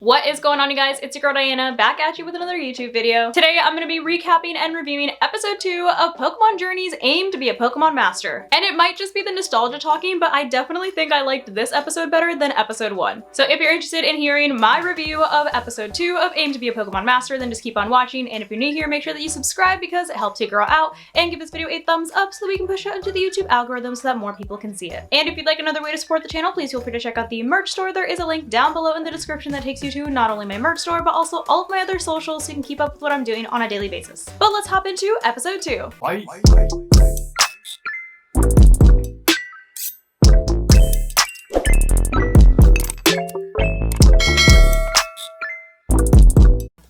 What is going on, you guys? It's your girl Diana, back at you with another YouTube video. Today I'm going to be recapping and reviewing episode 2 of Pokemon Journey's Aim to be a Pokemon Master. And it might just be the nostalgia talking, but I definitely think I liked this episode better than episode 1. So if you're interested in hearing my review of episode 2 of Aim to be a Pokemon Master, then just keep on watching. And if you're new here, make sure that you subscribe because it helps your girl out, and give this video a thumbs up so that we can push it into the YouTube algorithm so that more people can see it. And if you'd like another way to support the channel, please feel free to check out the merch store. There is a link down below in the description that takes you to not only my merch store, but also all of my other socials so you can keep up with what I'm doing on a daily basis. But let's hop into episode 2.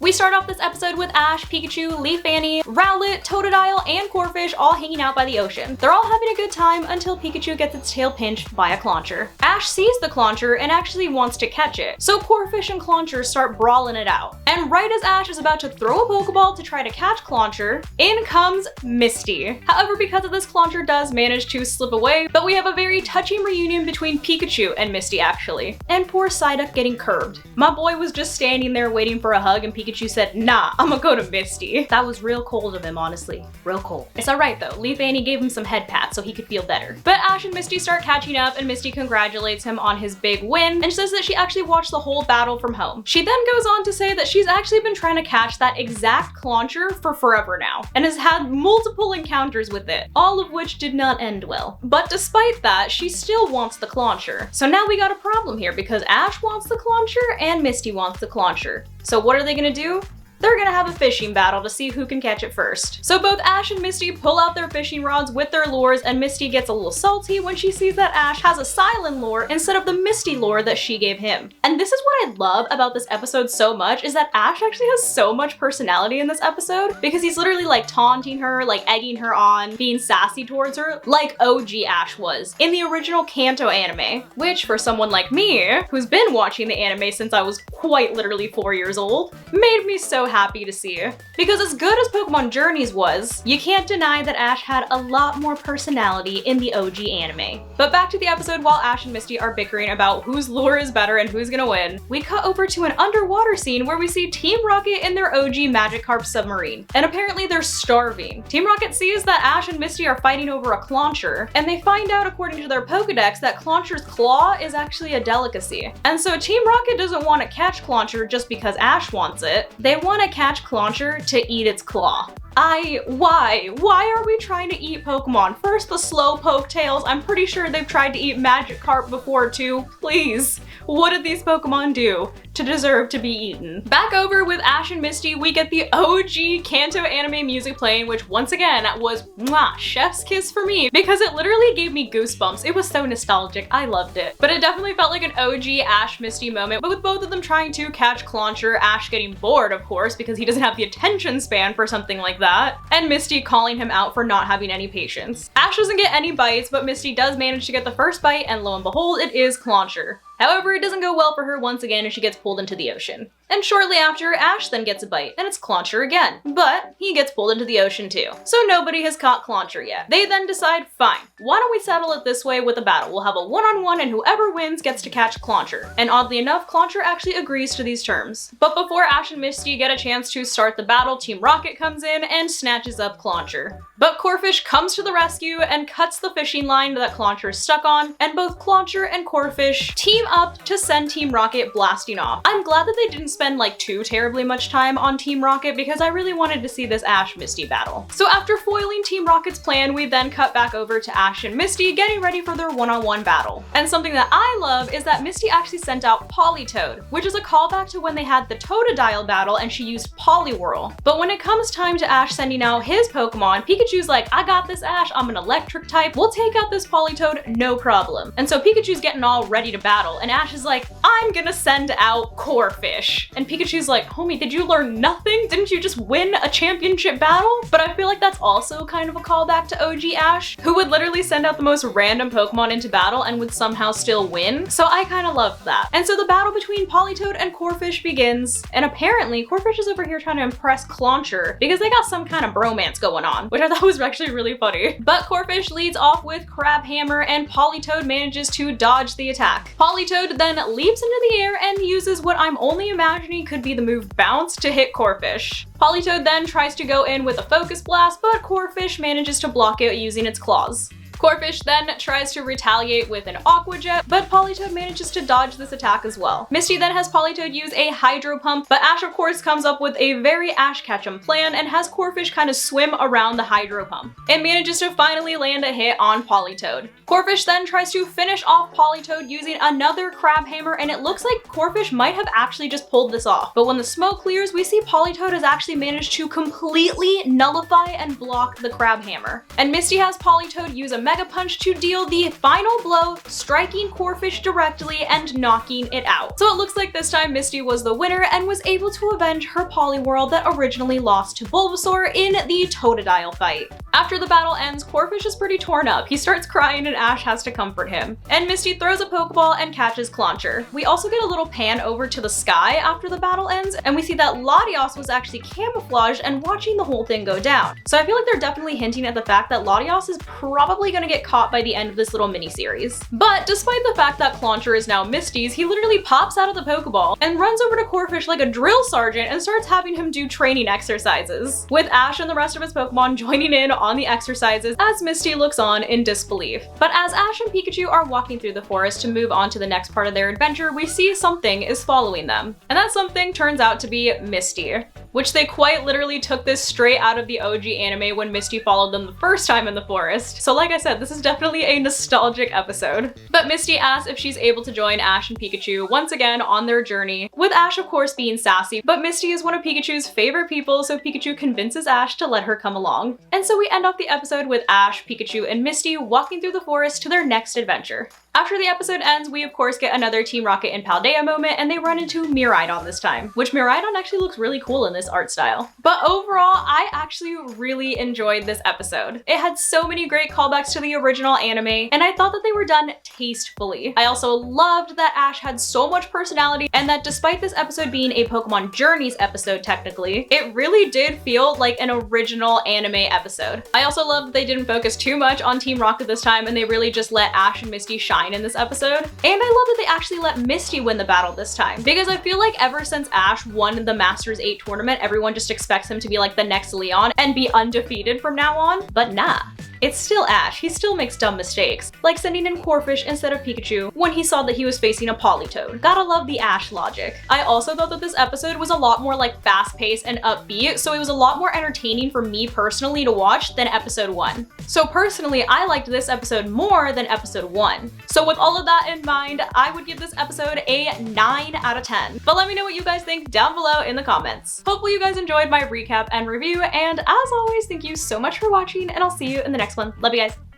We start off this episode with Ash, Pikachu, Leafanny, Rowlet, Totodile, and Corphish all hanging out by the ocean. They're all having a good time until Pikachu gets its tail pinched by a Clauncher. Ash sees the Clauncher and actually wants to catch it, so Corphish and Clauncher start brawling it out. And right as Ash is about to throw a Pokeball to try to catch Clauncher, in comes Misty. However, because of this, Clauncher does manage to slip away, but we have a very touching reunion between Pikachu and Misty actually. And poor Psyduck getting curved. My boy was just standing there waiting for a hug and Pikachu said, nah, I'm gonna go to Misty. That was real cold of him, honestly. Real cold. It's alright though, Leafanny gave him some head pats so he could feel better. But Ash and Misty start catching up and Misty congratulates him on his big win and says that she actually watched the whole battle from home. She then goes on to say that she's actually been trying to catch that exact Clauncher for forever now and has had multiple encounters with it, all of which did not end well. But despite that, she still wants the Clauncher. So now we got a problem here because Ash wants the Clauncher and Misty wants the Clauncher. So what are they gonna do? They're gonna have a fishing battle to see who can catch it first. So both Ash and Misty pull out their fishing rods with their lures, and Misty gets a little salty when she sees that Ash has a Silent lure instead of the Misty lure that she gave him. And this is what I love about this episode so much, is that Ash actually has so much personality in this episode because he's literally like taunting her, like egging her on, being sassy towards her, like OG Ash was in the original Kanto anime, which for someone like me, who's been watching the anime since I was quite literally 4 years old, made me so happy to see. Because as good as Pokemon Journeys was, you can't deny that Ash had a lot more personality in the OG anime. But back to the episode, while Ash and Misty are bickering about whose lure is better and who's gonna win, we cut over to an underwater scene where we see Team Rocket in their OG Magikarp submarine. And apparently they're starving. Team Rocket sees that Ash and Misty are fighting over a Clauncher, and they find out according to their Pokedex that Clauncher's claw is actually a delicacy. And so Team Rocket doesn't want to catch Clauncher just because Ash wants it. They want to catch Clauncher to eat its claw. Why are we trying to eat Pokemon? First the Slowpoke tails, I'm pretty sure they've tried to eat Magikarp before too. Please, what did these Pokemon do to deserve to be eaten? Back over with Ash and Misty, we get the OG Kanto anime music playing, which once again was mwah, chef's kiss for me because it literally gave me goosebumps. It was so nostalgic, I loved it. But it definitely felt like an OG Ash Misty moment, but with both of them trying to catch Clauncher, Ash getting bored of course because he doesn't have the attention span for something like that, and Misty calling him out for not having any patience. Ash doesn't get any bites, but Misty does manage to get the first bite, and lo and behold, it is Clauncher. However, it doesn't go well for her once again as she gets pulled into the ocean. And shortly after, Ash then gets a bite, and it's Clauncher again. But he gets pulled into the ocean too. So nobody has caught Clauncher yet. They then decide, fine, why don't we settle it this way with a battle? We'll have a one-on-one and whoever wins gets to catch Clauncher. And oddly enough, Clauncher actually agrees to these terms. But before Ash and Misty get a chance to start the battle, Team Rocket comes in and snatches up Clauncher. But Corphish comes to the rescue and cuts the fishing line that Clauncher is stuck on, and both Clauncher and Corphish team up to send Team Rocket blasting off. I'm glad that they didn't spend like too terribly much time on Team Rocket because I really wanted to see this Ash Misty battle. So after foiling Team Rocket's plan, we then cut back over to Ash and Misty getting ready for their one-on-one battle. And something that I love is that Misty actually sent out Politoed, which is a callback to when they had the Totodile battle and she used Poliwhirl. But when it comes time to Ash sending out his Pokemon, Pikachu's like, I got this, Ash, I'm an electric type, we'll take out this Politoed, no problem. And so Pikachu's getting all ready to battle, and Ash is like, I'm gonna send out Corphish. Ash. And Pikachu's like, homie, did you learn nothing? Didn't you just win a championship battle? But I feel like that's also kind of a callback to OG Ash, who would literally send out the most random Pokemon into battle and would somehow still win. So I kind of loved that. And so the battle between Politoed and Corphish begins, and apparently Corphish is over here trying to impress Clauncher because they got some kind of bromance going on, which I thought was actually really funny. But Corphish leads off with Crab Hammer, and Politoed manages to dodge the attack. Politoed then leaps into the air and uses what I'm only imagining could be the move Bounce to hit Corphish. Politoed then tries to go in with a Focus Blast, but Corphish manages to block it using its claws. Corphish then tries to retaliate with an Aqua Jet, but Politoed manages to dodge this attack as well. Misty then has Politoed use a Hydro Pump, but Ash of course comes up with a very Ash Ketchum plan and has Corphish kind of swim around the Hydro Pump, and manages to finally land a hit on Politoed. Corphish then tries to finish off Politoed using another Crab Hammer, and it looks like Corphish might have actually just pulled this off. But when the smoke clears, we see Politoed has actually managed to completely nullify and block the Crab Hammer. And Misty has Politoed use a Mega Punch to deal the final blow, striking Corphish directly and knocking it out. So it looks like this time Misty was the winner and was able to avenge her Poliwhirl that originally lost to Bulbasaur in the Totodile fight. After the battle ends, Corphish is pretty torn up. He starts crying and Ash has to comfort him. And Misty throws a Pokeball and catches Clauncher. We also get a little pan over to the sky after the battle ends, and we see that Latios was actually camouflaged and watching the whole thing go down. So I feel like they're definitely hinting at the fact that Latios is probably gonna get caught by the end of this little mini-series. But despite the fact that Clauncher is now Misty's, he literally pops out of the Pokeball and runs over to Corphish like a drill sergeant and starts having him do training exercises, with Ash and the rest of his Pokemon joining in on the exercises as Misty looks on in disbelief. But as Ash and Pikachu are walking through the forest to move on to the next part of their adventure, we see something is following them. And that something turns out to be Misty, which they quite literally took this straight out of the OG anime when Misty followed them the first time in the forest. So like I said, this is definitely a nostalgic episode. But Misty asks if she's able to join Ash and Pikachu once again on their journey, with Ash of course being sassy, but Misty is one of Pikachu's favorite people, so Pikachu convinces Ash to let her come along. And so we end off the episode with Ash, Pikachu, and Misty walking through the forest to their next adventure. After the episode ends, we of course get another Team Rocket and Paldea moment, and they run into Miraidon this time, which Miraidon actually looks really cool in this art style. But overall, I actually really enjoyed this episode. It had so many great callbacks to the original anime, and I thought that they were done tastefully. I also loved that Ash had so much personality, and that despite this episode being a Pokemon Journeys episode technically, it really did feel like an original anime episode. I also loved that they didn't focus too much on Team Rocket this time, and they really just let Ash and Misty shine in this episode. And I love that they actually let Misty win the battle this time, because I feel like ever since Ash won the Masters 8 tournament, everyone just expects him to be like the next Leon and be undefeated from now on. But nah. It's still Ash. He still makes dumb mistakes, like sending in Corphish instead of Pikachu when he saw that he was facing a Politoed. Gotta love the Ash logic. I also thought that this episode was a lot more like fast-paced and upbeat, so it was a lot more entertaining for me personally to watch than episode 1. So personally, I liked this episode more than episode 1. So with all of that in mind, I would give this episode a 9 out of 10. But let me know what you guys think down below in the comments. Hopefully you guys enjoyed my recap and review, and as always, thank you so much for watching, and I'll see you in the next one. Love you guys.